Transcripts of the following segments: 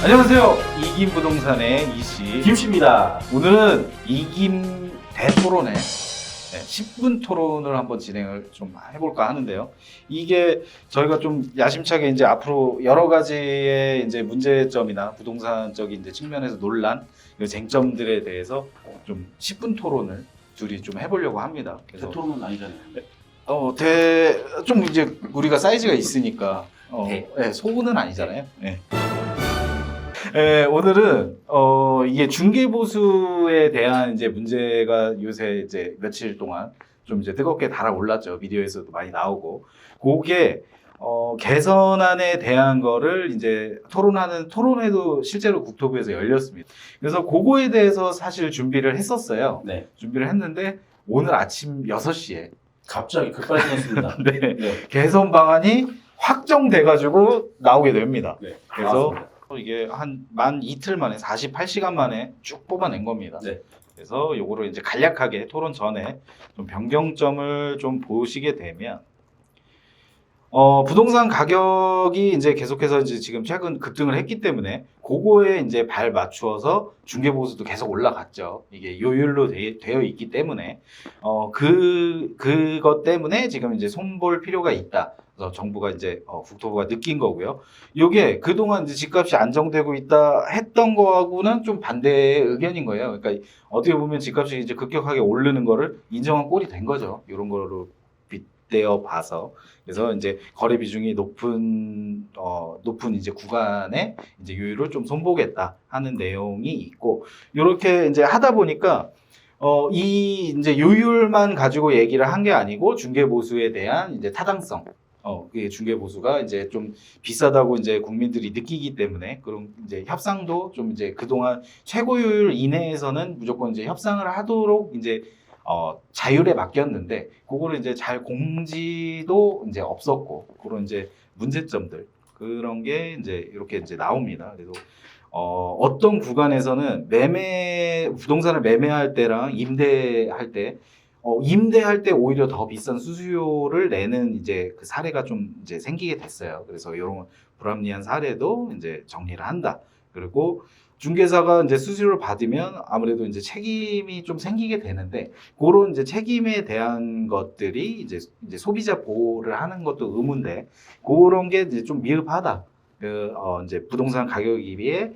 안녕하세요. 이김부동산의 이씨 김씨입니다. 오늘은 이김 대토론회 10분 토론을 한번 진행을 좀 해볼까 하는데요. 이게 저희가 좀 야심차게 이제 앞으로 여러 가지의 이제 문제점이나 부동산적인 이제 측면에서 논란, 쟁점들에 대해서 좀 10분 토론을 둘이 좀 해보려고 합니다. 그래서 대토론은 아니잖아요. 좀 이제 우리가 사이즈가 있으니까 네. 소는 아니잖아요. 네. 오늘은 이게 중개보수에 대한 이제 문제가 요새 이제 며칠 동안 좀 이제 뜨겁게 달아올랐죠. 미디어에서도 많이 나오고, 그게 개선안에 대한 거를 이제 토론하는 토론회도 실제로 국토부에서 열렸습니다. 그래서 그거에 대해서 사실 준비를 했었어요. 네. 준비를 했는데 오늘 아침 6시에 갑자기 급발진했습니다. 네. 네. 개선 방안이 확정돼가지고 나오게 됩니다. 네. 그래서 나왔습니다. 이게 만 이틀 만에 48시간 만에 쭉 뽑아낸 겁니다. 네. 그래서 요거를 이제 간략하게 토론 전에 좀 변경점을 좀 보시게 되면, 부동산 가격이 이제 계속해서 이제 지금 최근 급등을 했기 때문에 그거에 이제 발 맞추어서 중개보수도 계속 올라갔죠. 이게 요율로 되어 있기 때문에 그것 때문에 지금 이제 손볼 필요가 있다. 그래서 정부가 이제 국토부가 느낀 거고요. 이게 그동안 이제 집값이 안정되고 있다 했던 거하고는 좀 반대의 의견인 거예요. 그러니까 어떻게 보면 집값이 이제 급격하게 오르는 거를 인정한 꼴이 된 거죠. 이런 거로 빗대어 봐서. 그래서 이제 거래 비중이 높은 이제 구간에 이제 요율을 좀 손보겠다 하는 내용이 있고, 이렇게 이제 하다 보니까 이 이제 요율만 가지고 얘기를 한 게 아니고 중개보수에 대한 이제 타당성, 그게 중개보수가 이제 좀 비싸다고 이제 국민들이 느끼기 때문에 그런 이제 협상도 좀 이제 그동안 최고요율 이내에서는 무조건 이제 협상을 하도록 이제 자율에 맡겼는데, 그거를 이제 잘 공지도 이제 없었고, 그런 이제 문제점들, 그런 게 이제 이렇게 이제 나옵니다. 그래서 어떤 구간에서는 부동산을 매매할 때랑 임대할 때 오히려 더 비싼 수수료를 내는 이제 그 사례가 좀 이제 생기게 됐어요. 그래서 이런 불합리한 사례도 이제 정리를 한다. 그리고 중개사가 이제 수수료를 받으면 아무래도 이제 책임이 좀 생기게 되는데, 그런 이제 책임에 대한 것들이 이제 소비자 보호를 하는 것도 의무인데, 그런 게 이제 좀 미흡하다. 이제 부동산 가격에 비해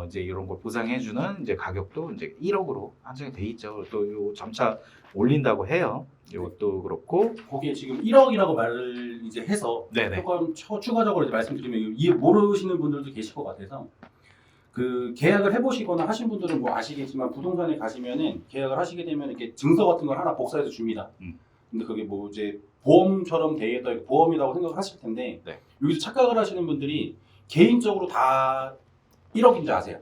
이제 이런 걸 보상해주는 이제 가격도 이제 1억으로 한정이 돼 있죠. 또 요 점차 올린다고 해요. 이것도 그렇고. 거기에 지금 1억이라고 말을 이제 해서 네네. 조금 추가적으로 이제 말씀드리면 이해 모르시는 분들도 계실 것 같아서, 그 계약을 해보시거나 하신 분들은 뭐 아시겠지만 부동산에 가시면은 계약을 하시게 되면 이렇게 증서 같은 걸 하나 복사해서 줍니다. 근데 그게 뭐 이제 보험처럼 되겠다, 보험이라고 생각하실 텐데, 네. 여기서 착각을 하시는 분들이 개인적으로 다 1억인 줄 아세요.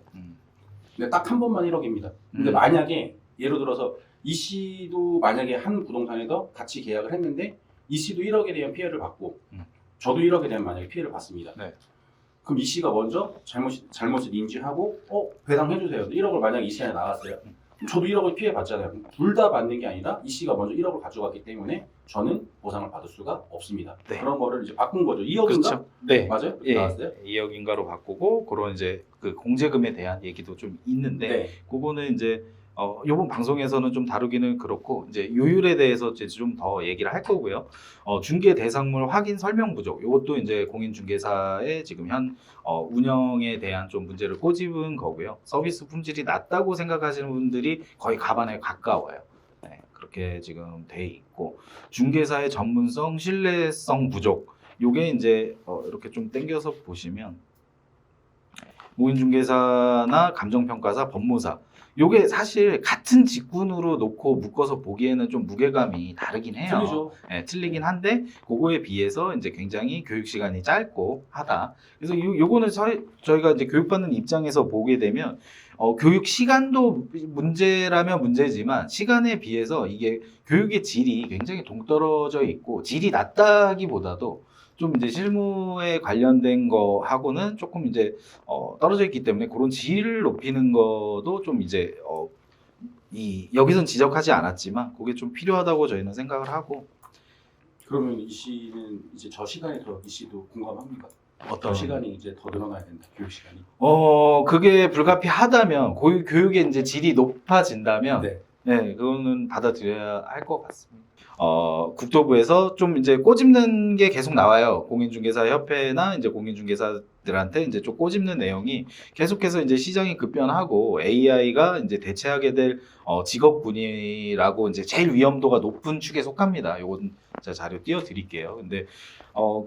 근데 딱 한 번만 1억입니다. 근데 만약에 예를 들어서 이 씨도 만약에 한 부동산에서 같이 계약을 했는데 이 씨도 1억에 대한 피해를 받고 저도 1억에 대한 만약에 피해를 받습니다. 네. 그럼 이 씨가 먼저 잘못을 인지하고 배상해주세요. 1억을 만약에 이 시간에 나갔어요. 저도 1억을 피해 받잖아요. 둘 다 받는 게 아니라 이 씨가 먼저 1억을 가져갔기 때문에 저는 보상을 받을 수가 없습니다. 네. 그런 거를 이제 바꾼 거죠. 2억인가? 그렇죠. 네. 맞아요? 예, 나왔어요? 2억인가로 바꾸고, 그런 이제 그 공제금에 대한 얘기도 좀 있는데, 네. 그거는 이제 이번 방송에서는 좀 다루기는 그렇고, 이제 요율에 대해서 이제 좀 더 얘기를 할 거고요. 중개 대상물 확인 설명 부족, 이것도 이제 공인중개사의 지금 현 운영에 대한 좀 문제를 꼬집은 거고요. 서비스 품질이 낮다고 생각하시는 분들이 거의 가반에 가까워요. 네, 그렇게 지금 돼 있고, 중개사의 전문성, 신뢰성 부족, 요게 이제 이렇게 좀 땡겨서 보시면 공인중개사나 감정평가사, 법무사, 요게 사실 같은 직군으로 놓고 묶어서 보기에는 좀 무게감이 다르긴 해요. 틀리죠. 네, 틀리긴 한데 그거에 비해서 이제 굉장히 교육 시간이 짧고 하다. 그래서 요거는 저희가 이제 교육받는 입장에서 보게 되면 교육 시간도 문제라면 문제지만, 시간에 비해서 이게 교육의 질이 굉장히 동떨어져 있고, 질이 낮다기보다도 좀 이제 실무에 관련된 거하고는 조금 이제 떨어져 있기 때문에, 그런 질을 높이는 것도 좀 이제 여기선 지적하지 않았지만 그게 좀 필요하다고 저희는 생각을 하고. 그러면 이 씨는 이제 저 시간에 이 씨도 공감합니까? 어떤 시간이 이제 더 늘어나야 된다. 교육 시간이. 그게 불가피하다면 교육의 이제 질이 높아진다면 네. 네, 그거는 받아들여야 할 것 같습니다. 국토부에서 좀 이제 꼬집는 게 계속 나와요. 공인중개사 협회나 이제 공인중개사들한테 이제 좀 꼬집는 내용이 계속해서 이제 시장이 급변하고 AI가 이제 대체하게 될 직업군이라고 이제 제일 위험도가 높은 축에 속합니다. 요건 제가 자료 띄워드릴게요. 근데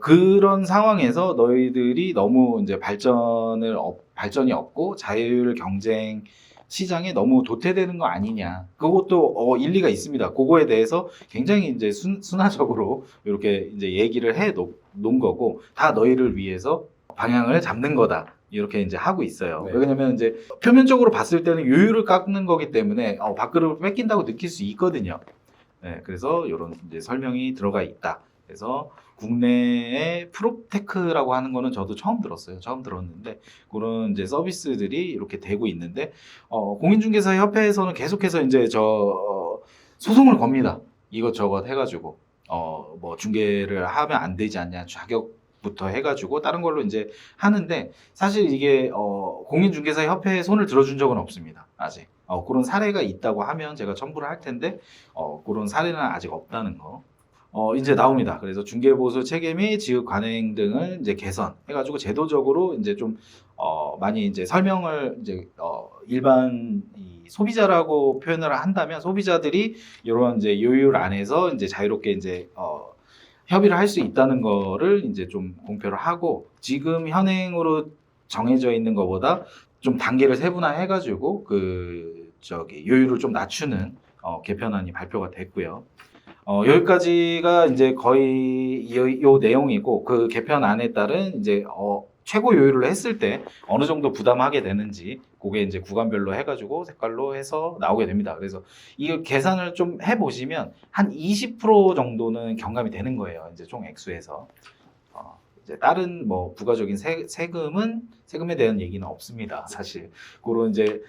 그런 상황에서 너희들이 너무 이제 발전이 없고 자율 경쟁 시장에 너무 도태되는 거 아니냐. 그것도 일리가 있습니다. 그거에 대해서 굉장히 이제 순화적으로 이렇게 이제 얘기를 해 놓은 거고, 다 너희를 위해서 방향을 잡는 거다. 이렇게 이제 하고 있어요. 네. 왜냐면 이제 표면적으로 봤을 때는 요율을 깎는 거기 때문에 밥그릇을 뺏긴다고 느낄 수 있거든요. 네, 그래서 이런 이제 설명이 들어가 있다. 그래서 국내에 프롭테크라고 하는 거는 저도 처음 들었어요. 처음 들었는데 그런 이제 서비스들이 이렇게 되고 있는데 공인중개사 협회에서는 계속해서 이제 소송을 겁니다. 이것저것 해가지고 뭐 중개를 하면 안 되지 않냐 자격부터 해가지고 다른 걸로 이제 하는데 사실 이게 공인중개사 협회에 손을 들어준 적은 없습니다. 아직. 그런 사례가 있다고 하면 제가 첨부를 할 텐데 그런 사례는 아직 없다는 거. 이제 나옵니다. 그래서 중개보수 체계 및 지급 관행 등을 이제 개선해가지고 제도적으로 이제 좀 많이 이제 설명을 이제 일반 이 소비자라고 표현을 한다면 소비자들이 이런 이제 요율 안에서 이제 자유롭게 이제 협의를 할 수 있다는 거를 이제 좀 공표를 하고 지금 현행으로 정해져 있는 것보다 좀 단계를 세분화해가지고 요율을 좀 낮추는 개편안이 발표가 됐고요. 여기까지가 이제 거의 요 내용이고 그 개편안에 따른 이제 최고 요율을 했을 때 어느 정도 부담하게 되는지 그게 이제 구간별로 해가지고 색깔로 해서 나오게 됩니다. 그래서 이 계산을 좀 해보시면 한 20% 정도는 경감이 되는 거예요. 이제 총 액수에서. 이제 다른 뭐 부가적인 세금에 대한 얘기는 없습니다. 사실 그런 이제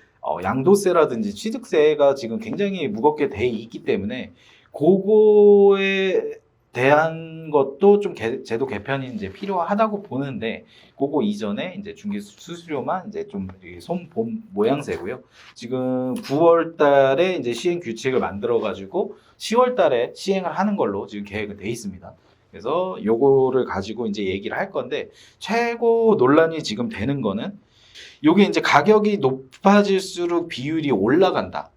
양도세라든지 취득세가 지금 굉장히 무겁게 돼 있기 때문에 그거에 대한 것도 좀 제도 개편이 이제 필요하다고 보는데 그거 이전에 이제 중개 수수료만 이제 좀 손본 모양새고요. 지금 9월 달에 이제 시행 규칙을 만들어 가지고 10월 달에 시행을 하는 걸로 지금 계획은 돼 있습니다. 그래서 요거를 가지고 이제 얘기를 할 건데 최고 논란이 지금 되는 거는 요게 이제 가격이 높아질수록 비율이 올라간다.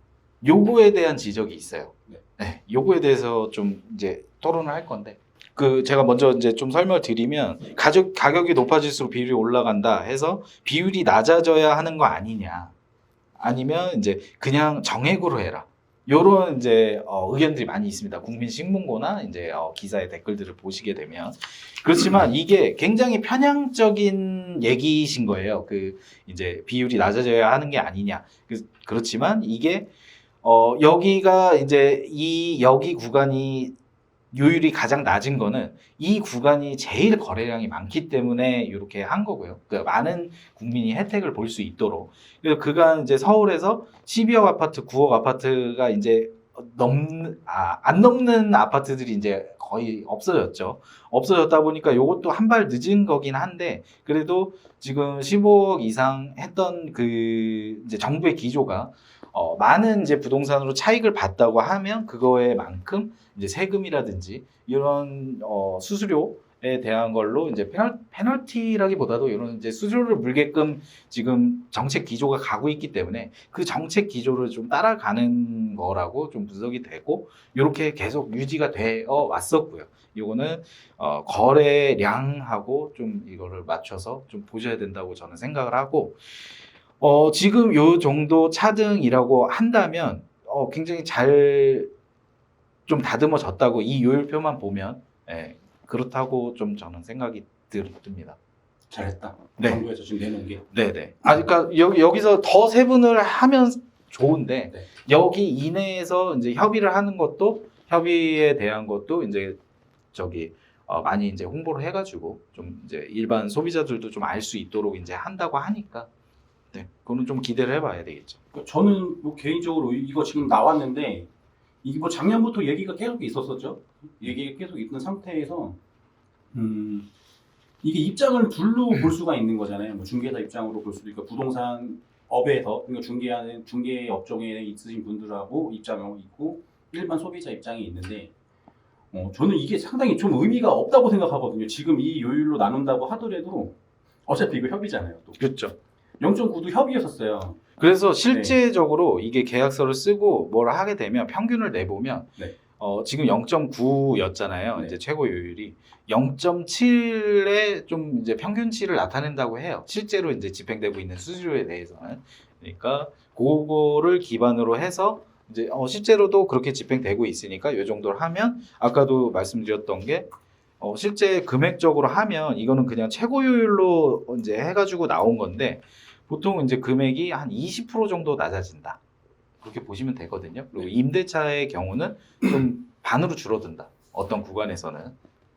요거에 대한 지적이 있어요. 네, 요거에 대해서 좀 이제 토론을 할 건데 제가 먼저 이제 좀 설명을 드리면 가격이 높아질수록 비율이 올라간다 해서 비율이 낮아져야 하는 거 아니냐 아니면 이제 그냥 정액으로 해라 요런 이제 의견들이 많이 있습니다. 국민신문고나 이제 기사의 댓글들을 보시게 되면 그렇지만 이게 굉장히 편향적인 얘기이신 거예요. 이제 비율이 낮아져야 하는 게 아니냐. 그렇지만 이게 여기가 이제 여기 구간이 요율이 가장 낮은 거는 이 구간이 제일 거래량이 많기 때문에 이렇게 한 거고요. 그러니까 많은 국민이 혜택을 볼 수 있도록. 그래서 그간 이제 서울에서 12억 아파트, 9억 아파트가 이제 안 넘는 아파트들이 이제 거의 없어졌죠. 없어졌다 보니까 이것도 한 발 늦은 거긴 한데 그래도 지금 15억 이상 했던 이제 정부의 기조가 많은 이제 부동산으로 차익을 봤다고 하면 그거에 만큼 이제 세금이라든지 이런 수수료에 대한 걸로 이제 페널티라기보다도 이런 이제 수수료를 물게끔 지금 정책 기조가 가고 있기 때문에 그 정책 기조를 좀 따라가는 거라고 좀 분석이 되고 이렇게 계속 유지가 되어 왔었고요. 이거는 거래량하고 좀 이거를 맞춰서 좀 보셔야 된다고 저는 생각을 하고 지금 요 정도 차등이라고 한다면 굉장히 잘 좀 다듬어졌다고 이 요율표만 보면 그렇다고 좀 저는 생각이 듭니다. 잘했다. 네. 정부에서 지금 내놓은 게. 네네. 그러니까 여기서 더 세분을 하면 좋은데 네. 여기 이내에서 이제 협의를 하는 것도 협의에 대한 것도 이제 많이 이제 홍보를 해가지고 좀 이제 일반 소비자들도 좀 알 수 있도록 이제 한다고 하니까 네, 그거는 좀 기대를 해봐야 되겠죠. 저는 뭐 개인적으로 이거 지금 나왔는데 이게 뭐 작년부터 얘기가 계속 있었었죠. 얘기가 계속 있는 상태에서 이게 입장을 둘로 볼 수가 있는 거잖아요. 뭐 중개사 입장으로 볼 수도 있고 부동산 업에서 그러니까 중개 업종에 있으신 분들하고 입장이 있고 일반 소비자 입장이 있는데 저는 이게 상당히 좀 의미가 없다고 생각하거든요. 지금 이 요율로 나눈다고 하더라도 어차피 이거 협의잖아요. 또 그렇죠. 0.9도 협의였었어요. 그래서 실제적으로 이게 계약서를 쓰고 뭘 하게 되면 평균을 내보면 네. 지금 0.9였잖아요. 네. 이제 최고 요율이 0.7의 좀 이제 평균치를 나타낸다고 해요. 실제로 이제 집행되고 있는 수수료에 대해서는. 그러니까 그거를 기반으로 해서 이제 실제로도 그렇게 집행되고 있으니까 이 정도를 하면 아까도 말씀드렸던 게 실제 금액적으로 하면 이거는 그냥 최고 요율로 이제 해가지고 나온 건데 보통 이제 금액이 한 20% 정도 낮아진다. 그렇게 보시면 되거든요. 그리고 임대차의 경우는 좀 반으로 줄어든다. 어떤 구간에서는.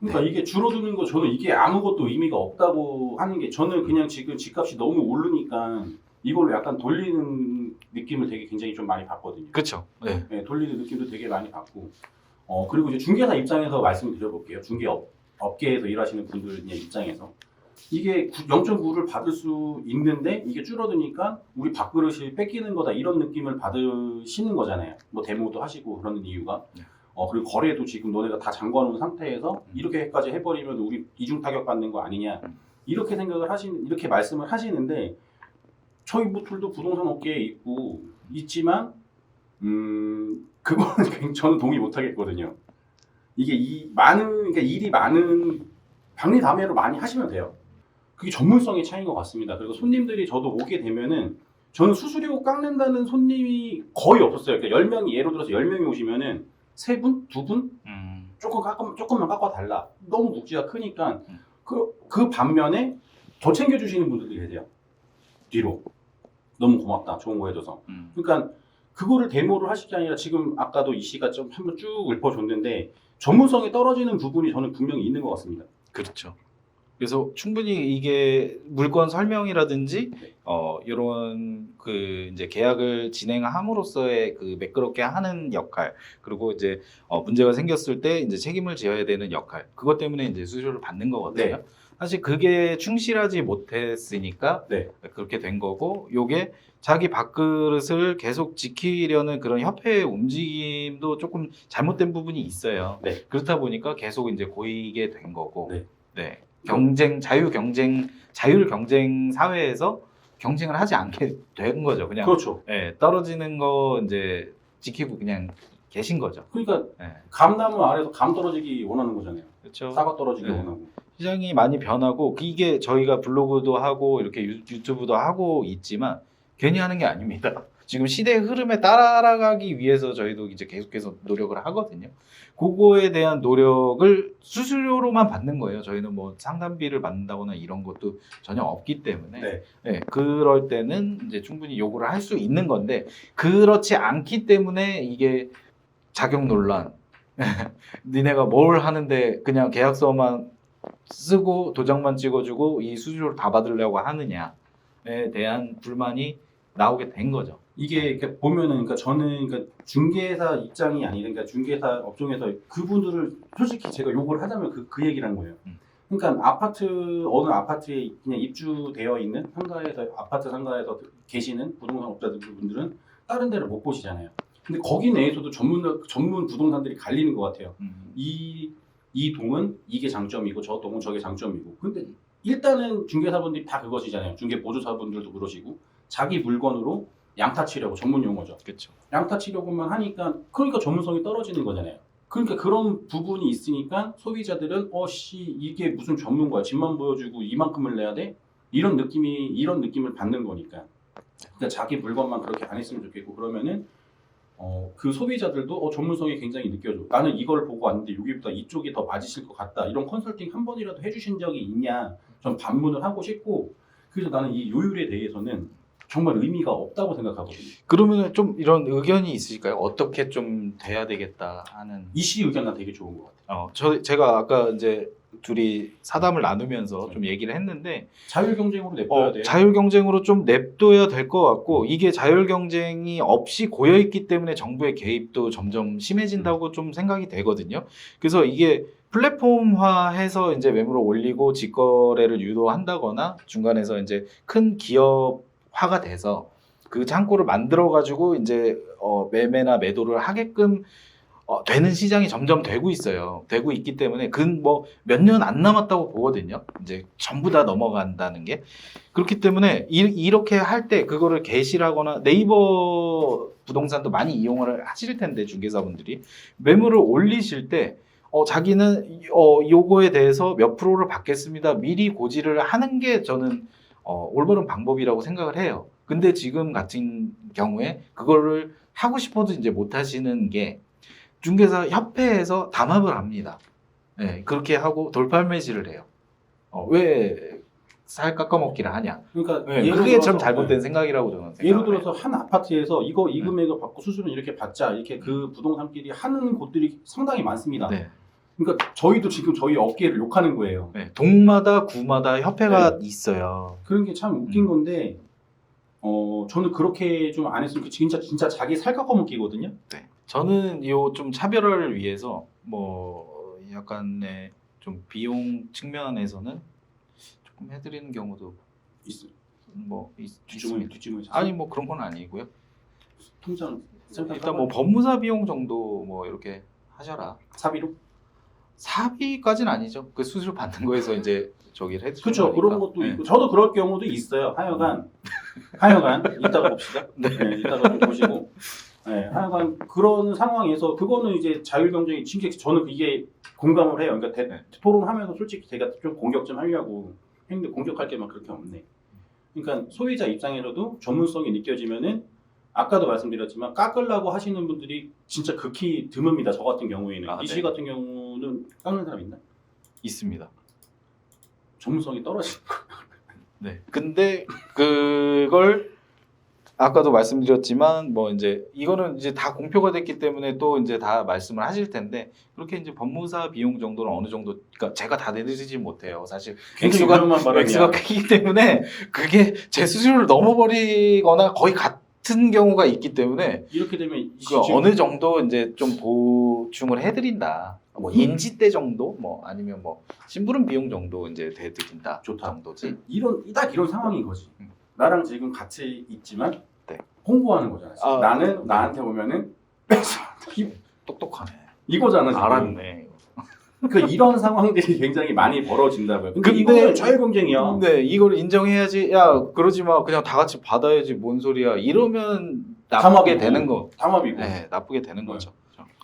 그러니까 이게 줄어드는 거 저는 이게 아무것도 의미가 없다고 하는 게 저는 그냥 지금 집값이 너무 오르니까 이걸로 약간 돌리는 느낌을 되게 굉장히 좀 많이 받거든요. 그렇죠. 네. 네, 돌리는 느낌도 되게 많이 받고 그리고 이제 중개사 입장에서 말씀을 드려볼게요. 업계에서 일하시는 분들 입장에서 이게 0.9를 받을 수 있는데 이게 줄어드니까 우리 밥그릇이 뺏기는 거다 이런 느낌을 받으시는 거잖아요. 뭐 데모도 하시고 그러는 이유가 그리고 거래도 지금 너네가 다 잠궈놓은 상태에서 이렇게까지 해버리면 우리 이중 타격 받는 거 아니냐 이렇게 생각을 이렇게 말씀을 하시는데 저희 둘도 부동산 업계에 있지만 그거는 저는 동의 못 하겠거든요. 이게 그러니까 일이 많은 박리담회로 많이 하시면 돼요. 그게 전문성의 차이인 것 같습니다. 그리고 손님들이 저도 오게 되면은 저는 수수료 깎는다는 손님이 거의 없었어요. 그러니까 10명이 예를 들어서 10명이 오시면은 3분, 2분 조금만 깎아 달라. 너무 묵지가 크니까 그 반면에 더 챙겨주시는 분들도 계세요. 뒤로 너무 고맙다, 좋은 거 해줘서. 그러니까 그거를 데모를 하실 게 아니라 지금 아까도 이 씨가 좀 한번 쭉 읊어줬는데 전문성이 떨어지는 부분이 저는 분명히 있는 것 같습니다. 그렇죠. 그래서 충분히 이게 물건 설명이라든지 이런 그 이제 계약을 진행함으로써의 그 매끄럽게 하는 역할 그리고 이제 문제가 생겼을 때 이제 책임을 져야 되는 역할 그것 때문에 이제 수수료를 받는 거거든요. 네. 사실 그게 충실하지 못했으니까 네. 그렇게 된 거고 요게 자기 밥그릇을 계속 지키려는 그런 협회의 움직임도 조금 잘못된 부분이 있어요. 네. 그렇다 보니까 계속 이제 고이게 된 거고. 네. 네. 자율 경쟁 사회에서 경쟁을 하지 않게 된 거죠. 그냥 그렇죠. 네, 떨어지는 거 이제 지키고 그냥 계신 거죠. 그러니까 네. 감나무 아래서 감 떨어지기 원하는 거잖아요. 그렇죠. 사과 떨어지기 네. 원하고. 시장이 많이 변하고 이게 저희가 블로그도 하고 이렇게 유튜브도 하고 있지만 괜히 하는 게 아닙니다. 지금 시대의 흐름에 따라가기 위해서 저희도 이제 계속해서 노력을 하거든요. 그거에 대한 노력을 수수료로만 받는 거예요. 저희는 뭐 상담비를 받는다거나 이런 것도 전혀 없기 때문에 네. 네, 그럴 때는 이제 충분히 요구를 할 수 있는 건데 그렇지 않기 때문에 이게 자격 논란. 니네가 뭘 하는데 그냥 계약서만 쓰고 도장만 찍어주고 이 수수료를 다 받으려고 하느냐에 대한 불만이 나오게 된 거죠. 이게 이렇게 보면은 그러니까 저는 그러니까 중개사 입장이 아니라 그러니까 중개사 업종에서 그분들을 솔직히 제가 욕을 하자면 그 얘기를 한 거예요. 그러니까 어느 아파트에 그냥 입주되어 있는 아파트 상가에서 계시는 부동산 업자분들은 다른 데를 못 보시잖아요. 근데 거기 내에서도 전문 부동산들이 갈리는 것 같아요. 이 동은 이게 장점이고 저 동은 저게 장점이고. 근데 일단은 중개사분들이 다 그것이잖아요. 중개 보조사분들도 그러시고 자기 물건으로 양타 치려고 전문 용어죠. 그렇죠. 양타 치려고만 하니까 그러니까 전문성이 떨어지는 거잖아요. 그러니까 그런 부분이 있으니까 소비자들은 이게 무슨 전문가야 집만 보여주고 이만큼을 내야 돼? 이런 느낌을 받는 거니까. 그러니까 자기 물건만 그렇게 안 했으면 좋겠고 그러면은 그 소비자들도 전문성이 굉장히 느껴져. 나는 이걸 보고 왔는데 여기보다 이쪽이 더 맞으실 것 같다. 이런 컨설팅 한 번이라도 해주신 적이 있냐? 전 반문을 하고 싶고 그래서 나는 이 요율에 대해서는 정말 의미가 없다고 생각하거든요. 그러면 좀 이런 의견이 있으실까요? 어떻게 좀 돼야 되겠다 하는. 이씨 의견 난 되게 좋은 것 같아요. 제가 아까 이제 둘이 사담을 나누면서 좀 얘기를 했는데 자율 경쟁으로 냅둬야 돼요. 자율 경쟁으로 좀 냅둬야 될 것 같고, 이게 자율 경쟁이 없이 고여 있기 때문에 정부의 개입도 점점 심해진다고 좀 생각이 되거든요. 그래서 이게 플랫폼화해서 이제 매물을 올리고 직거래를 유도한다거나 중간에서 이제 큰 기업화가 돼서 그 창구를 만들어 가지고 이제 매매나 매도를 하게끔 되는 시장이 점점 되고 있어요. 되고 있기 때문에 뭐 몇 년 안 남았다고 보거든요. 이제 전부 다 넘어간다는 게. 그렇기 때문에 이렇게 할 때 그거를 게시하거나 네이버 부동산도 많이 이용을 하실 텐데, 중개사분들이 매물을 올리실 때 자기는 요거에 대해서 몇 프로를 받겠습니다, 미리 고지를 하는 게 저는 올바른 방법이라고 생각을 해요. 근데 지금 같은 경우에 그거를 하고 싶어도 이제 못 하시는 게, 중개사 협회에서 담합을 합니다. 네, 그렇게 하고 돌팔 매질을 해요. 왜 살 깎아먹기를 하냐? 그러니까 네, 그게 좀 잘못된 생각이라고 저는 생각해요. 예를 들어서 한 아파트에서 이 금액을 받고 수수료는 이렇게 받자, 이렇게 그 부동산끼리 하는 곳들이 상당히 많습니다. 네. 그러니까 저희도 지금 저희 업계를 욕하는 거예요. 네, 동마다 구마다 협회가 있어요. 그런 게 참 웃긴 건데, 저는 그렇게 좀 안 했으면 진짜 자기 살 깎아먹기거든요. 네. 저는 요 좀 차별화를 위해서 뭐 약간의 좀 비용 측면에서는 조금 해드리는 경우도 있어요. 뭐 뒷주머니 아니 뭐 그런 건 아니고요. 통장 일단 뭐 법무사 비용 정도 뭐 이렇게 하셔라. 사비로? 사비까지는 아니죠. 그 수수료 받는 거에서 이제 저기를 해주는 그렇죠. 거니까. 그런 것도 네. 있고, 저도 그럴 경우도 있어요. 하여간 이따가 봅시다. 네. 이따가 좀 보시고. 네, 하여간 그런 상황에서 그거는 이제 자율 경쟁이 진짜 저는 이게 공감을 해요. 그러니까 토론하면서 솔직히 제가 좀 공격 좀 하려고 했는데 공격할 게 막 그렇게 없네. 그러니까 소비자 입장에서도 전문성이 느껴지면은, 아까도 말씀드렸지만 깎으려고 하시는 분들이 진짜 극히 드뭅니다. 저 같은 경우에는. 이씨 같은 경우는 깎는 사람 있나? 있습니다. 전문성이 떨어지는 거. 네. 근데 그걸 아까도 말씀드렸지만 뭐 이제 이거는 이제 다 공표가 됐기 때문에 또 이제 다 말씀을 하실 텐데, 그렇게 이제 법무사 비용 정도는 어느 정도, 그러니까 제가 다 내드리지 못해요. 사실 액수가 크기 때문에 그게 제 수수료를 넘어버리거나 거의 같은 경우가 있기 때문에, 이렇게 되면 어느 정도 이제 좀 보충을 해드린다. 뭐 인지대 정도, 뭐 아니면 뭐 심부름 비용 정도 이제 대드린다. 좋다. 정도지. 딱 이런 상황인 거지. 나랑 지금 같이 있지만 네. 홍보하는 거잖아. 나는 나한테 오면은 똑똑하네. 이거잖아. 지금. 알았네. 그 이런 상황들이 굉장히 많이 벌어진다고요. 근데 이거는 자율 경쟁이야. 근데 이걸 인정해야지. 야, 그러지 마. 그냥 다 같이 받아야지. 뭔 소리야. 이러면 나쁘게 되는 거. 담합이고. 네, 나쁘게 되는 거죠.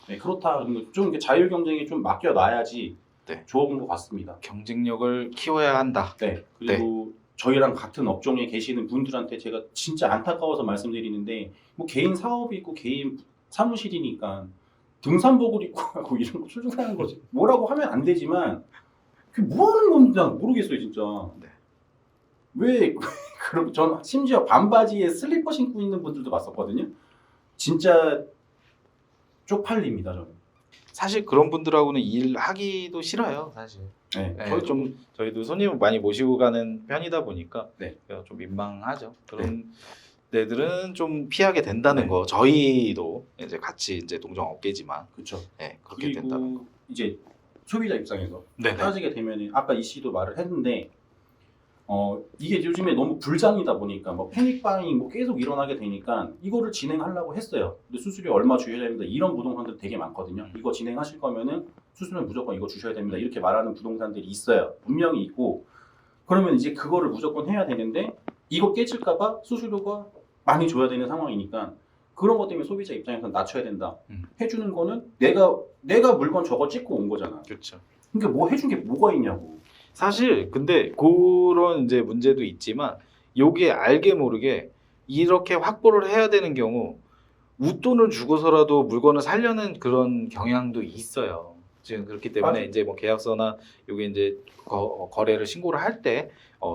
네, 그렇다. 좀 자율 경쟁이 좀 맡겨놔야지 네. 좋은 것 같습니다. 경쟁력을 키워야 한다. 네. 그리고 저희랑 같은 업종에 계시는 분들한테 제가 진짜 안타까워서 말씀드리는데, 뭐 개인 사업이 있고 개인 사무실이니까 등산복을 입고 하고 이런 거 출중하는 거지. 뭐라고 하면 안 되지만 그게 뭐 하는 건지 난 모르겠어요, 진짜. 네. 왜 그럼 전 심지어 반바지에 슬리퍼 신고 있는 분들도 봤었거든요. 진짜 쪽팔립니다, 저는. 사실 그런 분들하고는 일하기도 싫어요, 사실. 네, 네, 저희도 손님을 많이 모시고 가는 편이다 보니까 네. 좀 민망하죠. 그런 데들은 좀 피하게 된다는 거. 저희도 이제 같이 이제 동종 업계지만, 그렇죠. 네, 그렇게 된다는 거. 이제 소비자 입장에서 네네. 따지게 되면, 아까 이 씨도 말을 했는데, 이게 요즘에 너무 불장이다 보니까 뭐 패닉 바잉 뭐 계속 일어나게 되니까 이거를 진행하려고 했어요. 근데 수수료 얼마 주셔야 됩니다. 이런 부동산들 되게 많거든요. 이거 진행하실 거면은 수수료 무조건 이거 주셔야 됩니다. 이렇게 말하는 부동산들이 있어요. 분명히 있고. 그러면 이제 그거를 무조건 해야 되는데, 이거 깨질까봐 수수료가 많이 줘야 되는 상황이니까 그런 것 때문에 소비자 입장에서는 낮춰야 된다. 해주는 거는 내가 물건 저거 찍고 온 거잖아. 그렇죠. 그러니까 뭐 해준 게 뭐가 있냐고. 사실 근데 그런 이제 문제도 있지만, 요게 알게 모르게 이렇게 확보를 해야 되는 경우 웃돈을 주고서라도 물건을 살려는 그런 경향도 있어요. 지금 그렇기 때문에 맞아. 이제 뭐 계약서나 요게 이제 거래를 신고를 할 때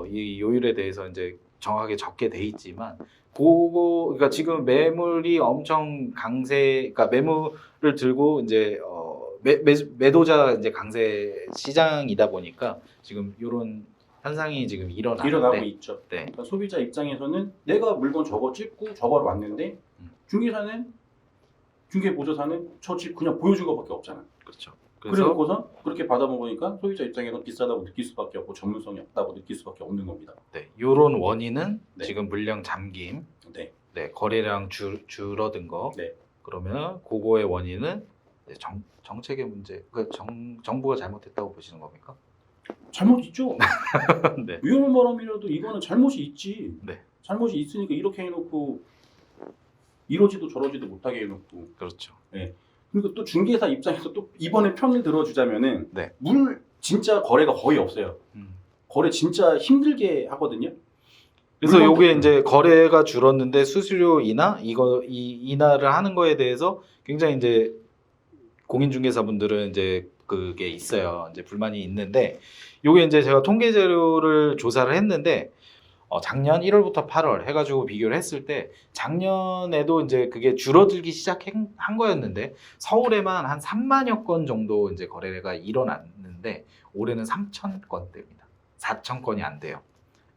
이 요율에 대해서 이제 정확하게 적게 돼 있지만 그거 그러니까 지금 매물이 엄청 강세 그러니까 매물을 들고 이제 매도자 이제 강세 시장이다 보니까 지금 요런 현상이 지금 일어나고 일어나는데 있죠. 네. 그러니까 소비자 입장에서는 내가 물건 저거 찍고 저거를 왔는데 중개사는 중개보조사는 저 집 그냥 보여준 것밖에 없잖아. 그렇죠. 그래놓고서 그렇게 받아먹으니까 소비자 입장에서 비싸다고 느낄 수밖에 없고 전문성이 없다고 느낄 수밖에 없는 겁니다. 네, 요런 원인은 네. 지금 물량 잠김, 네. 네, 거래량 줄어든 거. 네. 그러면 그거의 원인은 이제 정책의 문제. 그 정부가 잘못했다고 보시는 겁니까? 잘못 있죠. 네. 위험한 바람이라도 이거는 잘못이 있지. 네. 잘못이 있으니까 이렇게 해놓고 이러지도 저러지도 못하게 해놓고. 그렇죠. 그리고 또 중개사 입장에서 또 이번에 편을 들어주자면은 네. 물 진짜 거래가 거의 없어요. 거래 진짜 힘들게 하거든요. 그래서 물건 요게 이제 거래가 줄었는데 수수료 인하 인하를 하는 거에 대해서 굉장히 이제 공인중개사분들은 이제 그게 있어요. 이제 불만이 있는데 요게 이제 제가 통계 자료를 조사를 했는데 작년 1월부터 8월 해가지고 비교를 했을 때 작년에도 이제 그게 줄어들기 시작한 거였는데 서울에만 한 3만여 건 정도 이제 거래가 일어났는데 올해는 3천 건대입니다. 4천 건이 안 돼요.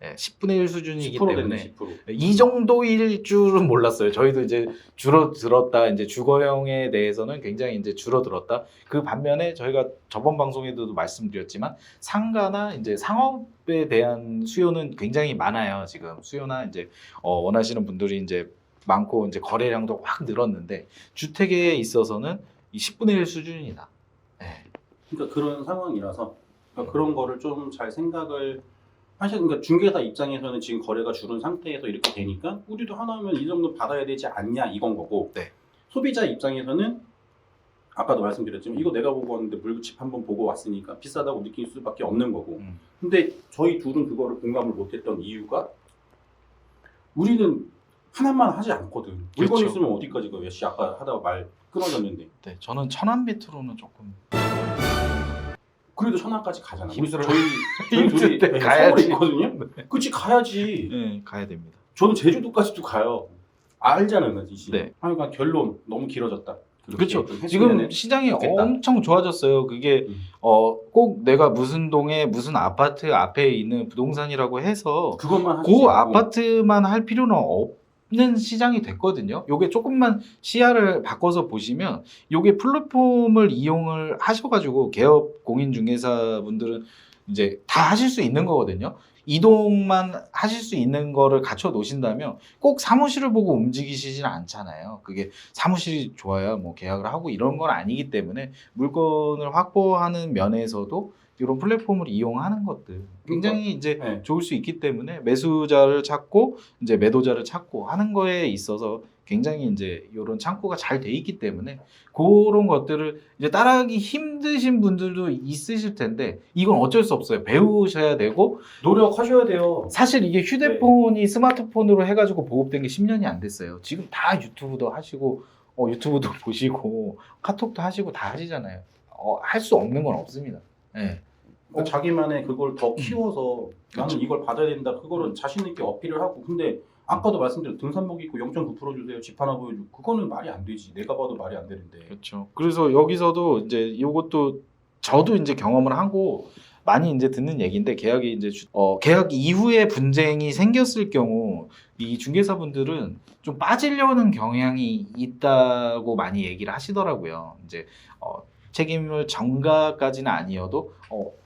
10분의 1 수준이기 10% 때문에 됐네, 10%. 이 정도일 줄은 몰랐어요. 저희도 이제 줄어들었다. 이제 주거형에 대해서는 굉장히 이제 줄어들었다. 그 반면에 저희가 저번 방송에도 말씀드렸지만 상가나 이제 상업에 대한 수요는 굉장히 많아요. 지금 수요나 이제 원하시는 분들이 이제 많고 이제 거래량도 확 늘었는데 주택에 있어서는 이 10분의 1 수준이다. 네. 그러니까 그런 상황이라서 그러니까 그런 거를 좀 잘 생각을 사실 그러니까 중개사 입장에서는 지금 거래가 줄은 상태에서 이렇게 되니까 우리도 하나면 이 정도 받아야 되지 않냐 이건 거고 네. 소비자 입장에서는 아까도 말씀드렸지만 이거 내가 보고 왔는데 물집 한번 보고 왔으니까 비싸다고 느낄 수밖에 없는 거고 근데 저희 둘은 그거를 공감을 못했던 이유가 우리는 하나만 하지 않거든. 물건 그렇죠. 있으면 어디까지 가요? 아까 하다가 말 끊어졌는데 네, 저는 천안비트로는 조금 그래도 천안까지 가잖아. 힘들어요. 저희 둘이 힘들 때 가야지. 서울에 있거든요. 그치 가야지. 네, 가야 됩니다. 저는 제주도까지도 가요. 알잖아요, 이 네. 그러니까 결론 너무 길어졌다. 그렇죠. 좀 지금 했으면은 시장이 좋겠다. 엄청 좋아졌어요. 그게 꼭 내가 무슨 동에 무슨 아파트 앞에 있는 부동산이라고 해서 그것만 하지 그 않고 아파트만 할 필요는 없는 시장이 됐거든요. 요게 조금만 시야를 바꿔서 보시면 요게 플랫폼을 이용을 하셔가지고 개업 공인중개사분들은 이제 다 하실 수 있는 거거든요. 이동만 하실 수 있는 거를 갖춰 놓으신다면 꼭 사무실을 보고 움직이시지는 않잖아요. 그게 사무실이 좋아야 뭐 계약을 하고 이런 건 아니기 때문에 물건을 확보하는 면에서도 이런 플랫폼을 이용하는 것들 굉장히 이제 네. 좋을 수 있기 때문에 매수자를 찾고 이제 매도자를 찾고 하는 거에 있어서 굉장히 이제 이런 창구가 잘 돼 있기 때문에 그런 것들을 이제 따라하기 힘드신 분들도 있으실 텐데 이건 어쩔 수 없어요. 배우셔야 되고 노력하셔야 돼요. 사실 이게 휴대폰이 스마트폰으로 해가지고 보급된 게 10년이 안 됐어요. 지금 다 유튜브도 하시고 유튜브도 보시고 카톡도 하시고 다 하시잖아요. 할 수 없는 건 없습니다. 네. 그러니까 자기만의 그걸 더 키워서 나는 이걸 받아야 된다. 그거를 자신 있게 어필을 하고 근데 아까도 말씀드린 등산복 입고 0.9% 주세요. 집 하나 보여주고 그거는 말이 안 되지. 내가 봐도 말이 안 되는데. 그렇죠. 그래서 여기서도 이제 이것도 저도 이제 경험을 하고 많이 이제 듣는 얘기인데 계약이 이제 계약 이후에 분쟁이 생겼을 경우 이 중개사분들은 좀 빠지려는 경향이 있다고 많이 얘기를 하시더라고요. 이제 책임을 전가까지는 아니어도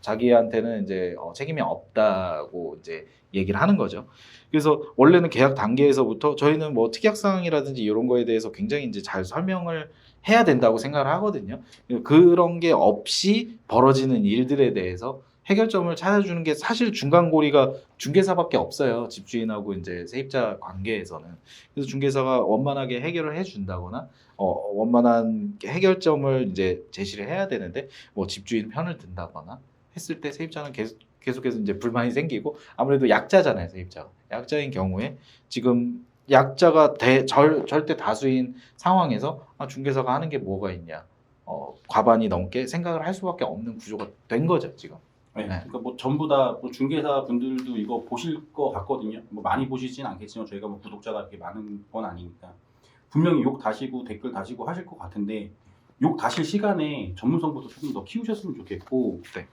자기한테는 이제 책임이 없다고 이제 얘기를 하는 거죠. 그래서 원래는 계약 단계에서부터 저희는 뭐 특약사항이라든지 이런 거에 대해서 굉장히 이제 잘 설명을 해야 된다고 생각을 하거든요. 그런 게 없이 벌어지는 일들에 대해서 해결점을 찾아주는 게 사실 중간고리가 중개사밖에 없어요. 집주인하고 이제 세입자 관계에서는. 그래서 중개사가 원만하게 해결을 해준다거나 원만한 해결점을 이제 제시를 해야 되는데 뭐 집주인 편을 든다거나 했을 때 세입자는 계속해서 이제 불만이 생기고 아무래도 약자잖아요. 세입자가. 약자인 경우에 지금 약자가 절대 다수인 상황에서 중개사가 하는 게 뭐가 있냐. 과반이 넘게 생각을 할 수밖에 없는 구조가 된 거죠 지금. 네. 네. 그러니까 뭐 전부 다 뭐 중개사 분들도 이거 보실 것 같거든요. 뭐 많이 보시진 않겠지만 저희가 뭐 구독자가 이렇게 많은 건 아니니까 분명히 욕 다시고 댓글 다시고 하실 것 같은데 욕 다실 시간에 전문성부터 조금 더 키우셨으면 좋겠고 네.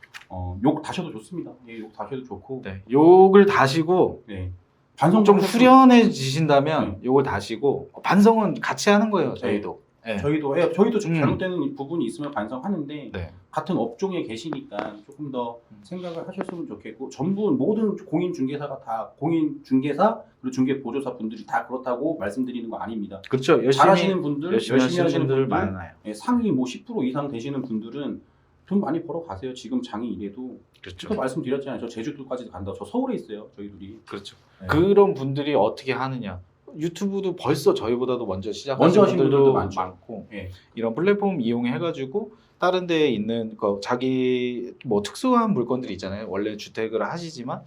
욕 다셔도 좋습니다. 예, 욕 다셔도 좋고 네. 욕을 다시고 네. 반성 좀 하셔도- 후련해지신다면 욕을 다시고 반성은 같이 하는 거예요 저희도. 네. 저희도 좀 잘못되는 부분이 있으면 반성하는데 네. 같은 업종에 계시니까 조금 더 생각을 하셨으면 좋겠고 전부 모든 공인 중개사가 다 공인 중개사 그리고 중개 보조사 분들이 다 그렇다고 말씀드리는 거 아닙니다. 그렇죠. 열심히 잘하시는 분들, 열심히 하시는 하시는 분들 분들, 많아요. 예, 상위 뭐 10% 이상 되시는 분들은 돈 많이 벌어 가세요. 지금 장이 이래도 그렇죠. 또 말씀드렸잖아요. 저 제주도까지 간다. 저 서울에 있어요. 저희 둘이. 그렇죠. 네. 그런 분들이 어떻게 하느냐? 유튜브도 벌써 저희보다도 먼저 시작하신 먼저 하신 분들도 분들도 많죠. 많고 예. 이런 플랫폼 이용해가지고 다른 데에 있는 자기 뭐 특수한 물건들이 있잖아요. 원래 주택을 하시지만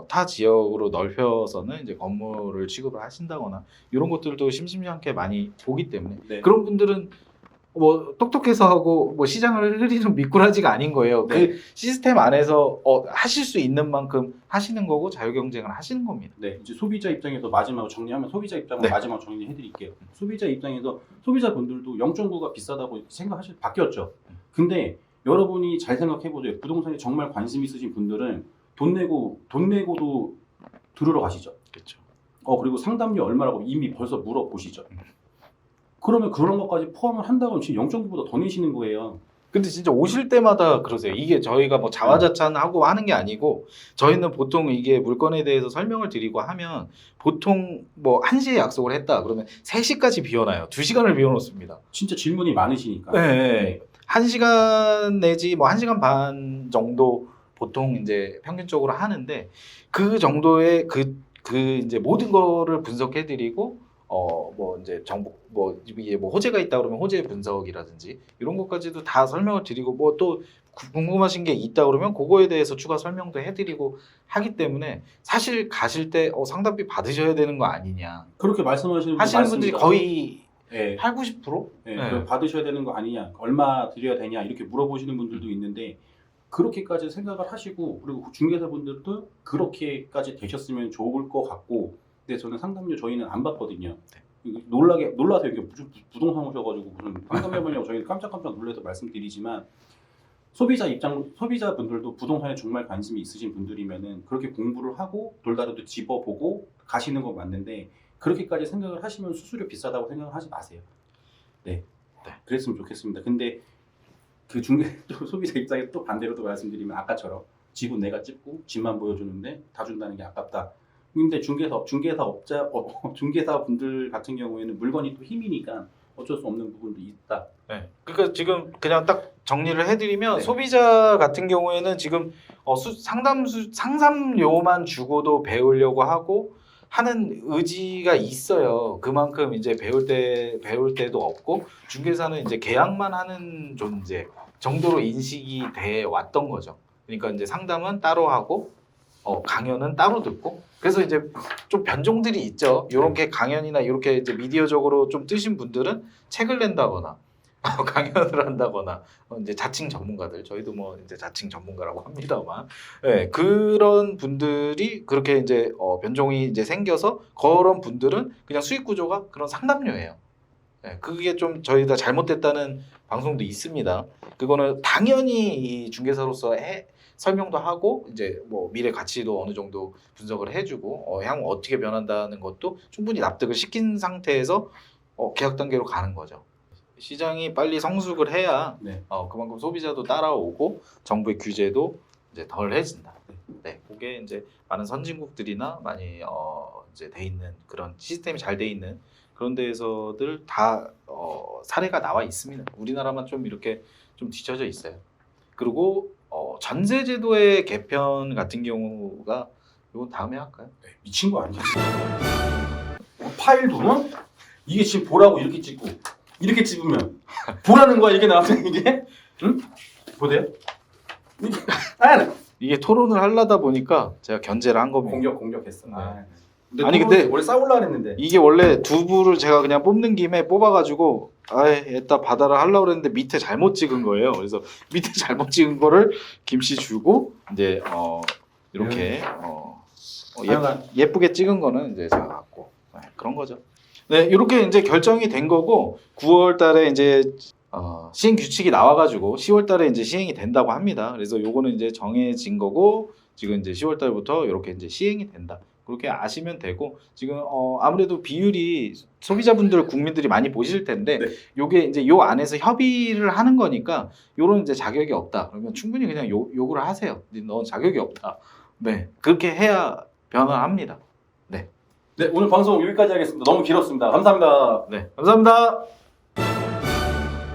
타 지역으로 넓혀서는 이제 건물을 취급을 하신다거나 이런 것들도 심심찮게 많이 보기 때문에 네. 그런 분들은 뭐 똑똑해서 하고 뭐 시장을 흐리는 미꾸라지가 아닌 거예요. 네. 그 시스템 안에서 하실 수 있는 만큼 하시는 거고 자유경쟁을 하시는 겁니다. 네, 이제 소비자 입장에서 마지막으로 정리하면 소비자 입장으로 네. 마지막 정리해드릴게요. 소비자 입장에서 소비자분들도 0.9가 비싸다고 생각하실 바뀌었죠. 근데 여러분이 잘 생각해보세요. 부동산에 정말 관심 있으신 분들은 돈 내고도 들으러 가시죠. 그렇죠. 그리고 상담료 얼마라고 이미 벌써 물어보시죠. 그러면 그런 것까지 포함을 한다고 하면 지금 0.9보다 더 내시는 거예요. 근데 진짜 오실 때마다 그러세요. 이게 저희가 뭐 자화자찬하고 하는 게 아니고 저희는 보통 이게 물건에 대해서 설명을 드리고 하면 보통 뭐 1시에 약속을 했다 그러면 3시까지 비워놔요. 2시간을 비워놓습니다. 진짜 질문이 많으시니까. 네. 1시간 내지 뭐 1시간 반 정도 보통 이제 평균적으로 하는데 그 정도의 그 이제 모든 거를 분석해드리고 뭐 이제 정보 뭐 이게 뭐 호재가 있다 그러면 호재 분석이라든지 이런 것까지도 다 설명을 드리고 뭐 또 궁금하신 게 있다 그러면 그거에 대해서 추가 설명도 해드리고 하기 때문에 사실 가실 때 상담비 받으셔야 되는 거 아니냐 그렇게 말씀하시는 하시는 분들이 거의 네. 8, 90%? 네, 네. 그거 받으셔야 되는 거 아니냐, 얼마 드려야 되냐 이렇게 물어보시는 분들도 있는데 그렇게까지 생각을 하시고 그리고 중개사분들도 그렇게까지 되셨으면 좋을 것 같고 근데 저는 상담료 저희는 안 받거든요. 놀라서 이렇게 부동산 오셔가지고 무슨 상담해보냐고 저희 깜짝깜짝 놀라서 말씀드리지만 소비자분들도 부동산에 정말 관심이 있으신 분들이면은 그렇게 공부를 하고 돌다리도 집어보고 가시는 건 맞는데 그렇게까지 생각을 하시면 수수료 비싸다고 생각을 하지 마세요. 네. 그랬으면 좋겠습니다. 근데 그 또 소비자 입장에 또 반대로 또 말씀드리면 아까처럼 집은 내가 찍고 집만 보여주는데 다 준다는 게 아깝다. 근데 중개사 분들 같은 경우에는 물건이 또 힘이니까 어쩔 수 없는 부분도 있다. 네. 그러니까 지금 그냥 딱 정리를 해드리면 네. 소비자 같은 경우에는 지금 상담료만 주고도 배우려고 하고 하는 의지가 있어요. 그만큼 이제 배울 때도 없고 중개사는 이제 계약만 하는 존재 정도로 인식이 돼 왔던 거죠. 그러니까 이제 상담은 따로 하고 강연은 따로 듣고 그래서 이제 좀 변종들이 있죠. 이렇게 강연이나 이렇게 이제 미디어적으로 좀 뜨신 분들은 책을 낸다거나 강연을 한다거나 이제 자칭 전문가들 저희도 뭐 이제 자칭 전문가라고 합니다만 네, 그런 분들이 그렇게 이제 변종이 이제 생겨서 그런 분들은 그냥 수익 구조가 그런 상담료예요. 네, 그게 좀 저희가 잘못됐다는 방송도 있습니다. 그거는 당연히 이 중개사로서 설명도 하고 이제 뭐 미래 가치도 어느 정도 분석을 해주고 향후 어떻게 변한다는 것도 충분히 납득을 시킨 상태에서 계약 단계로 가는 거죠. 시장이 빨리 성숙을 해야 네. 그만큼 소비자도 따라오고 정부의 규제도 이제 덜해진다. 네, 그게 이제 많은 선진국들이나 많이 이제 돼 있는 그런 시스템이 잘 돼 있는 그런 데에서들 다 사례가 나와 있습니다. 우리나라만 좀 이렇게 좀 뒤쳐져 있어요. 그리고 전세제도의 개편 같은 경우가 이건 다음에 할까요? 네, 미친 거 아니야? 파일도 이게 지금 보라고 이렇게 찍고 이렇게 찍으면 보라는 거야 이게 나왔잖아 이게? 응? 보세요? 이게 토론을 하려다 보니까 제가 견제를 한 겁니다. 공격했어. 아니, 근데 원래 싸우려고 했는데 이게 원래 두부를 제가 그냥 뽑는 김에 뽑아가지고 에따 받아라 하려고 그랬는데 밑에 잘못 찍은 거예요. 그래서 밑에 잘못 찍은 거를 김씨 주고 이제 이렇게 예쁘게 찍은 거는 이제 제가 갖고 그런 거죠. 네, 이렇게 이제 결정이 된 거고 9월 달에 이제 시행 규칙이 나와가지고 10월 달에 이제 시행이 된다고 합니다. 그래서 요거는 이제 정해진 거고 지금 이제 10월 달부터 이렇게 이제 시행이 된다. 그렇게 아시면 되고 지금 아무래도 비율이 소비자분들 국민들이 많이 보실 텐데 네. 요게 이제 요 안에서 협의를 하는 거니까 요런 이제 자격이 없다. 그러면 충분히 그냥 요구를 하세요. 넌 자격이 없다. 네, 그렇게 해야 변화합니다. 네, 오늘 방송 여기까지 하겠습니다. 너무 길었습니다. 감사합니다. 네, 감사합니다.